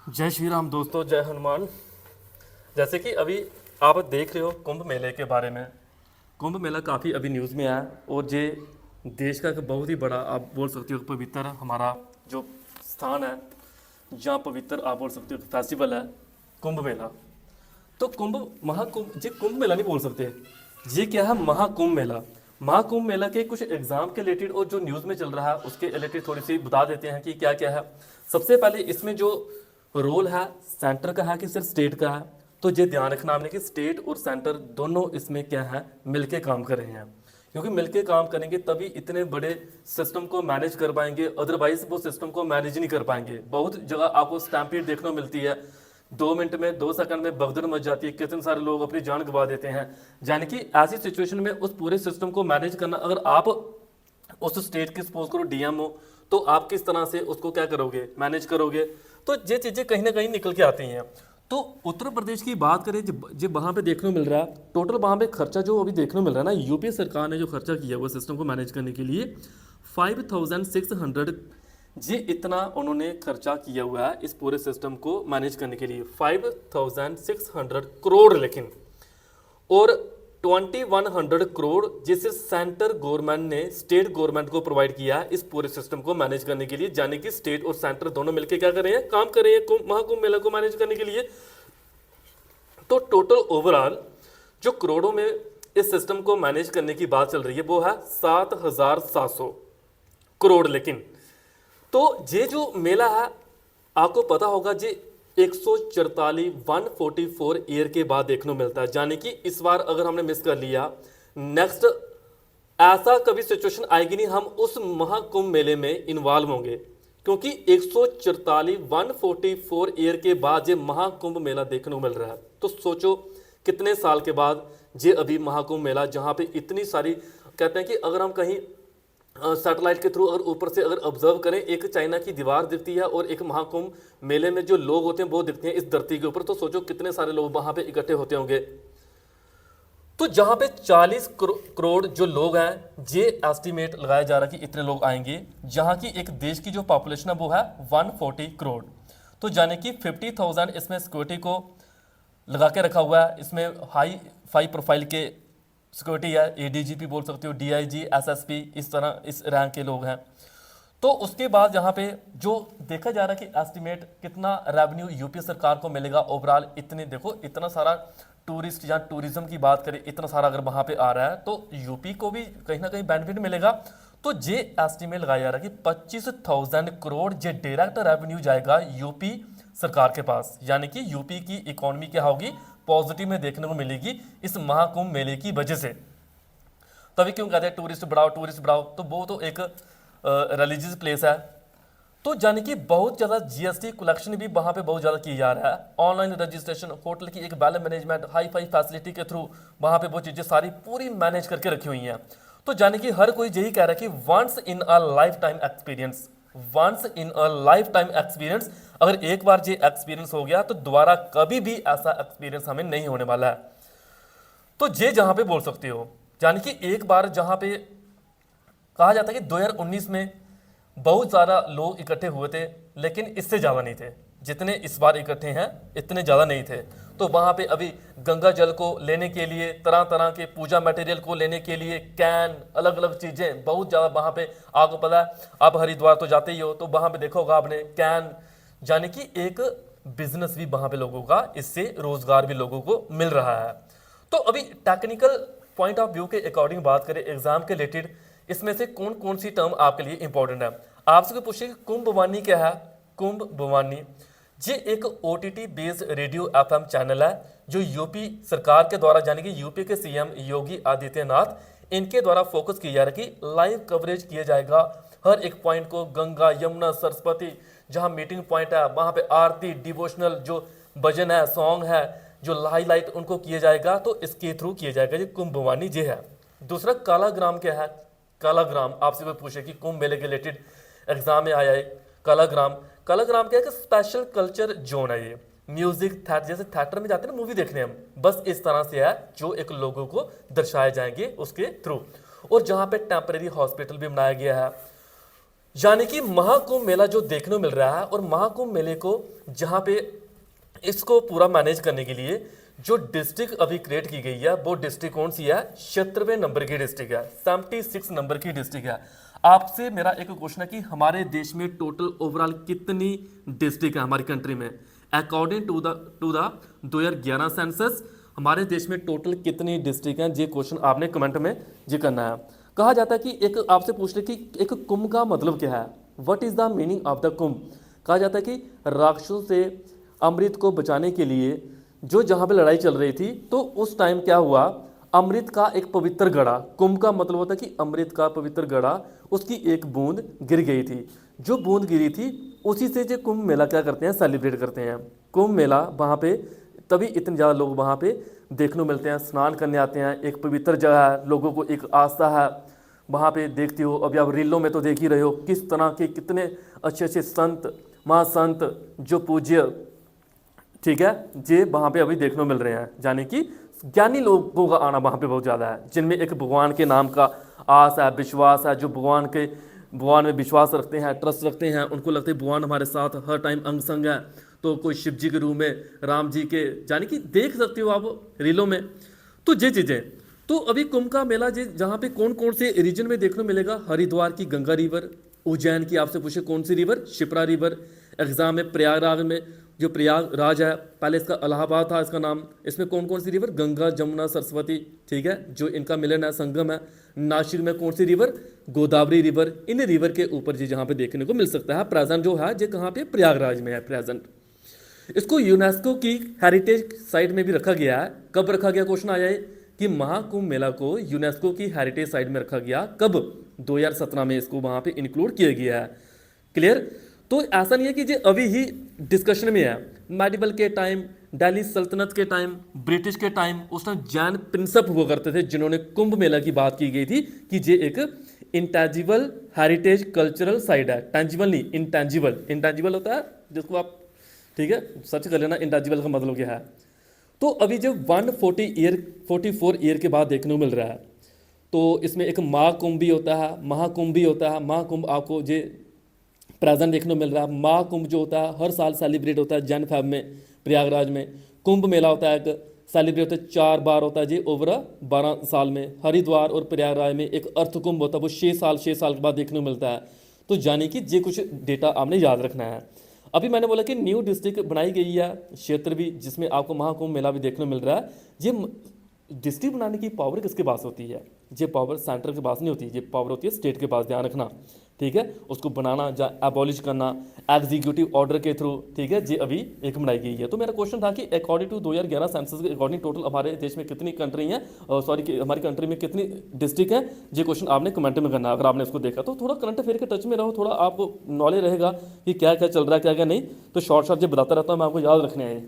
जय श्री राम दोस्तों, जय हनुमान। जैसे कि अभी आप देख रहे हो कुंभ मेले के बारे में। कुंभ मेला काफ़ी अभी न्यूज़ में आया और ये देश का एक बहुत ही बड़ा, आप बोल सकते हो, पवित्र हमारा जो स्थान है, जहाँ पवित्र आप बोल सकते हो फेस्टिवल है कुंभ मेला। तो कुंभ महाकुंभ, जी कुंभ मेला नहीं बोल सकते, ये क्या है, महाकुंभ मेला। महाकुंभ मेला के कुछ एग्जाम के रिलेटेड और जो न्यूज़ में चल रहा है उसके रिलेटेड थोड़ी सी बता देते हैं कि क्या क्या है। सबसे पहले इसमें जो रोल है सेंटर का है कि सिर्फ स्टेट का है, तो ये ध्यान रखना आपने कि स्टेट और सेंटर दोनों इसमें क्या है, मिलके काम कर रहे हैं। क्योंकि मिलके काम करेंगे तभी इतने बड़े सिस्टम को मैनेज कर पाएंगे, अदरवाइज वो सिस्टम को मैनेज नहीं कर पाएंगे। बहुत जगह आपको स्टैम्पीड देखने को मिलती है, 2 मिनट में 2 सेकंड में भगदड़ मच जाती है, कितने सारे लोग अपनी जान गंवा देते हैं। यानी कि ऐसी सिचुएशन में उस पूरे सिस्टम को मैनेज करना, अगर आप उस स्टेट की सपोज करो डीएम हो, तो आप किस तरह से उसको क्या करोगे, मैनेज करोगे। तो ये चीज़ें कहीं ना कहीं निकल के आती हैं। तो उत्तर प्रदेश की बात करें, जो वहाँ पे देखने को मिल रहा है, टोटल वहाँ पे खर्चा जो अभी देखने को मिल रहा है ना, यूपी सरकार ने जो खर्चा किया हुआ सिस्टम को मैनेज करने के लिए 5600, जी इतना उन्होंने खर्चा किया हुआ है इस पूरे सिस्टम को मैनेज करने के लिए, 5600 करोड़। लेकिन और 2100 करोड़ जिसे सेंटर गवर्नमेंट ने स्टेट गवर्नमेंट को प्रोवाइड किया है इस पूरे सिस्टम को मैनेज करने के लिए। यानी कि स्टेट और सेंटर दोनों मिलकर क्या कर रहे हैं, काम कर रहे हैं महाकुंभ मेला को मैनेज करने के लिए। तो टोटल ओवरऑल जो करोड़ों में इस सिस्टम को मैनेज करने की बात चल रही है वो है 7700 करोड़। लेकिन तो ये जो मेला है, आपको पता होगा, जी 144 ईयर के बाद देखने को मिलता है। यानी कि इस बार अगर हमने मिस कर लिया, नेक्स्ट ऐसा कभी सिचुएशन आएगी नहीं हम उस महाकुंभ मेले में इन्वॉल्व होंगे, क्योंकि 144 ईयर के बाद ये महाकुंभ मेला देखने को मिल रहा है। तो सोचो कितने साल के बाद ये अभी महाकुंभ मेला, जहाँ पे इतनी सारी, कहते हैं कि अगर हम कहीं सैटेलाइट के थ्रू अगर ऊपर से अगर ऑब्जर्व करें, एक चाइना की दीवार दिखती है और एक महाकुंभ मेले में जो लोग होते हैं वो दिखते हैं इस धरती के ऊपर। तो सोचो कितने सारे लोग वहां पे इकट्ठे होते होंगे। तो जहां पे 40 करोड़ जो लोग हैं, ये एस्टिमेट लगाया जा रहा है कि इतने लोग आएंगे, जहां की एक देश की जो पॉपुलेशन है वो है 140 करोड़। तो यानी कि 50,000 इसमें सिक्योरिटी को लगा के रखा हुआ है। इसमें हाई प्रोफाइल के सिक्योरिटी है, एडीजीपी बोल सकते हो, डीआईजी, एसएसपी, इस तरह इस रैंक के लोग हैं। तो उसके बाद यहाँ पे जो देखा जा रहा है कि एस्टिमेट कितना रेवेन्यू यूपी सरकार को मिलेगा ओवरऑल। इतने देखो, इतना सारा टूरिस्ट या टूरिज्म की बात करें, इतना सारा अगर वहाँ पे आ रहा है तो यूपी को भी कहीं ना कहीं बेनिफिट मिलेगा। तो ये एस्टिमेट लगाया जा रहा है कि 25,000 करोड़ ये डायरेक्ट रेवेन्यू जाएगा यूपी सरकार के पास। यानी कि यूपी की इकोनॉमी क्या होगी, पॉजिटिव में देखने को मिलेगी इस महाकुंभ मेले की वजह से। तभी क्यों कहते हैं टूरिस्ट बढ़ाओ, टूरिस्ट बढ़ाओ, तो वो तो एक रिलीजियस प्लेस है। तो यानी कि बहुत ज़्यादा जीएसटी कलेक्शन भी वहाँ पे बहुत ज़्यादा किया जा रहा है। ऑनलाइन रजिस्ट्रेशन, होटल की एक well management, hi fi facility के थ्रू वहाँ पे वो चीज़ें सारी पूरी मैनेज करके रखी हुई हैं। तो यानी कि हर कोई यही कह रहा है कि once in a life time experience, once in a life time experience, अगर एक बार ये एक्सपीरियंस हो गया तो दोबारा कभी भी ऐसा एक्सपीरियंस हमें नहीं होने वाला है। तो ये जहाँ पे बोल सकते हो, यानी कि एक बार जहाँ पे कहा जाता है कि 2019 में बहुत ज़्यादा लोग इकट्ठे हुए थे, लेकिन इससे ज़्यादा नहीं थे जितने इस बार इकट्ठे हैं, इतने ज़्यादा नहीं थे। तो वहाँ पे अभी गंगा जल को लेने के लिए, तरह तरह के पूजा मटेरियल को लेने के लिए, कैन, अलग अलग चीज़ें बहुत ज़्यादा वहाँ पे, आपको पता है आप हरिद्वार तो जाते ही हो, तो वहाँ पे देखा होगा आपने कैन, यानी कि एक बिजनेस भी वहाँ पे लोगों का, इससे रोजगार भी लोगों को मिल रहा है। तो अभी टेक्निकल पॉइंट ऑफ व्यू के अकॉर्डिंग बात करें एग्जाम के रिलेटेड, इसमें से कौन कौन सी टर्म आपके लिए इंपॉर्टेंट है। आपसे कोई पूछे कुंभ भवानी क्या है, कुंभ भवानी ये एक OTT based radio FM channel है जो यूपी सरकार के द्वारा, यानी कि यूपी के सीएम योगी आदित्यनाथ, इनके द्वारा फोकस किया जा रहा है कि लाइव कवरेज किया जाएगा हर एक पॉइंट को, गंगा यमुना सरस्वती जहां मीटिंग पॉइंट है वहां पे आरती, डिवोशनल जो भजन है, सॉन्ग है, जो हाईलाइट उनको किया जाएगा, तो इसके थ्रू किया जाएगा। ये कुंभ भवानी ये है। दूसरा कालाग्राम क्या है, कालाग्राम आपसे कोई पूछे कि कुंभ मेले के रिलेटेड एग्जाम में आया है, कालाग्राम, कालाग्राम क्या है कि स्पेशल कल्चर जोन है। ये म्यूजिक थिएटर, जैसे थिएटर में जाते हैं ना मूवी देखने हम, बस इस तरह से है जो एक लोगों को दर्शाए जाएंगे उसके थ्रू। और जहाँ पे टेम्परेरी हॉस्पिटल भी बनाया गया है, यानी कि महाकुंभ मेला जो देखने को मिल रहा है, और महाकुंभ मेले को जहां पे इसको पूरा मैनेज करने के लिए जो डिस्ट्रिक्ट अभी क्रिएट की गई है, वो डिस्ट्रिक्ट कौन सी है? 76वें नंबर की डिस्ट्रिक्ट है, 76 नंबर की डिस्ट्रिक्ट है। आपसे मेरा एक क्वेश्चन है कि हमारे देश में टोटल ओवरऑल कितनी डिस्ट्रिक्ट है हमारी कंट्री में? अकॉर्डिंग टू द 2011 सेंसस हमारे देश में टोटल कितनी डिस्ट्रिक्ट हैं? ये क्वेश्चन आपने कमेंट में ये करना है। कहा जाता है कि एक आपसे पूछ ले कि एक कुंभ का मतलब क्या है, what is the meaning of the Kumbh. कहा जाता है कि राक्षसों से अमृत को बचाने के लिए जो जहां पे लड़ाई चल रही थी, तो उस टाइम क्या हुआ, अमृत का एक पवित्र घड़ा, कुंभ का मतलब होता है कि अमृत का पवित्र घड़ा, उसकी एक बूंद गिर गई थी। जो बूंद गिरी थी उसी से जो कुंभ मेला क्या करते हैं, सेलिब्रेट करते हैं। कुंभ मेला वहाँ पे तभी इतने ज़्यादा लोग वहाँ पे देखने को मिलते हैं, स्नान करने आते हैं, एक पवित्र जगह है, लोगों को एक आस्था है वहाँ पे। देखते हो अभी आप रीलों में तो देख ही रहे हो किस तरह के कितने अच्छे अच्छे संत महासंत जो पूज्य, ठीक है, ये वहाँ पे अभी देखने को मिल रहे हैं। यानी कि ज्ञानी लोगों का आना वहाँ पे बहुत ज़्यादा है, जिनमें एक भगवान के नाम का आस है, विश्वास है, जो भगवान में विश्वास रखते हैं, ट्रस्ट रखते हैं, उनको लगता है भगवान हमारे साथ हर टाइम अंग संग है। तो कोई शिव जी के रूप में, राम जी के, यानी कि देख सकते हो आप रीलों में। तो ये चीज़ें, तो अभी कुंभ का मेला जहाँ पे कौन कौन से रीजन में देखने को मिलेगा, हरिद्वार की गंगा रिवर, उज्जैन की आपसे पूछे कौन सी रिवर, शिप्रा रिवर। एग्जाम में प्रयागराज में, जो प्रयागराज है, पहले इसका इलाहाबाद था इसका नाम, इसमें कौन कौन सी रिवर, गंगा जमुना सरस्वती, ठीक है, जो इनका मिलन है, संगम है। नासिक में कौन सी रिवर, गोदावरी रिवर। इन रिवर के ऊपर जी जहाँ पे देखने को मिल सकता है। प्रेजेंट जो है जो कहाँ पे, प्रयागराज में है प्रेजेंट। इसको यूनेस्को की हेरिटेज साइट में भी रखा गया है। कब रखा गया, क्वेश्चन आया है कि महाकुंभ मेला को यूनेस्को की हेरिटेज साइट में रखा गया कब, 2017 में इसको वहाँ पे इंक्लूड किया गया है। क्लियर। तो ऐसा नहीं है कि ये अभी ही डिस्कशन में है। मेडिवल के टाइम, दिल्ली सल्तनत के टाइम, ब्रिटिश के टाइम, उस टाइम जैन प्रिंसिप हुआ करते थे जिन्होंने कुंभ मेला की बात की गई थी कि ये एक इंटेंजिबल हेरिटेज कल्चरल साइट है। टेंजिबल नहीं, इंटेंजिबल। इंटेंजिबल होता है जिसको आप, ठीक है, सर्च कर लेना इंटेंजिबल का मतलब क्या है। तो अभी जो 144 ईयर के बाद देखने को मिल रहा है, तो इसमें एक महाकुंभ भी होता है, महाकुंभ भी होता है। महाकुंभ आपको जो प्रेजेंट देखने को मिल रहा है। महाकुंभ जो होता है हर साल सेलिब्रेट होता है जन फेब में, प्रयागराज में। कुंभ मेला होता है एक सेलिब्रेट होता है 4 बार होता है जी ओवर 12 साल में। हरिद्वार और प्रयागराज में एक अर्थ कुंभ होता है, वो 6 साल के बाद देखने को मिलता है। तो जाने कि ये कुछ डेटा आपने याद रखना है। अभी मैंने बोला कि न्यू डिस्ट्रिक्ट बनाई गई है, क्षेत्र भी जिसमें आपको महाकुंभ मेला भी देखने को मिल रहा है। ये डिस्ट्रिक्ट बनाने की पावर किसके पास होती है? ये पावर सेंटर के पास नहीं होती, ये पावर होती है स्टेट के पास, ध्यान रखना, ठीक है। उसको बनाना या एबॉलिश करना एग्जीक्यूटिव ऑर्डर के थ्रू, ठीक है, ये अभी एक बनाई गई है। तो मेरा क्वेश्चन था कि अकॉर्डिंग टू 2011 सेंसस के अकॉर्डिंग टोटल हमारे देश में कितनी कंट्री हैं, सॉरी हमारी कंट्री में कितनी डिस्ट्रिक्ट हैं, ये क्वेश्चन आपने कमेंट में करना। अगर आपने इसको देखा तो थोड़ा करंट अफेयर के टच में रहो, थोड़ा आपको नॉलेज रहेगा कि क्या क्या चल रहा है क्या क्या नहीं। तो शॉर्ट ये बताता रहता हूँ मैं आपको, याद रखने आए।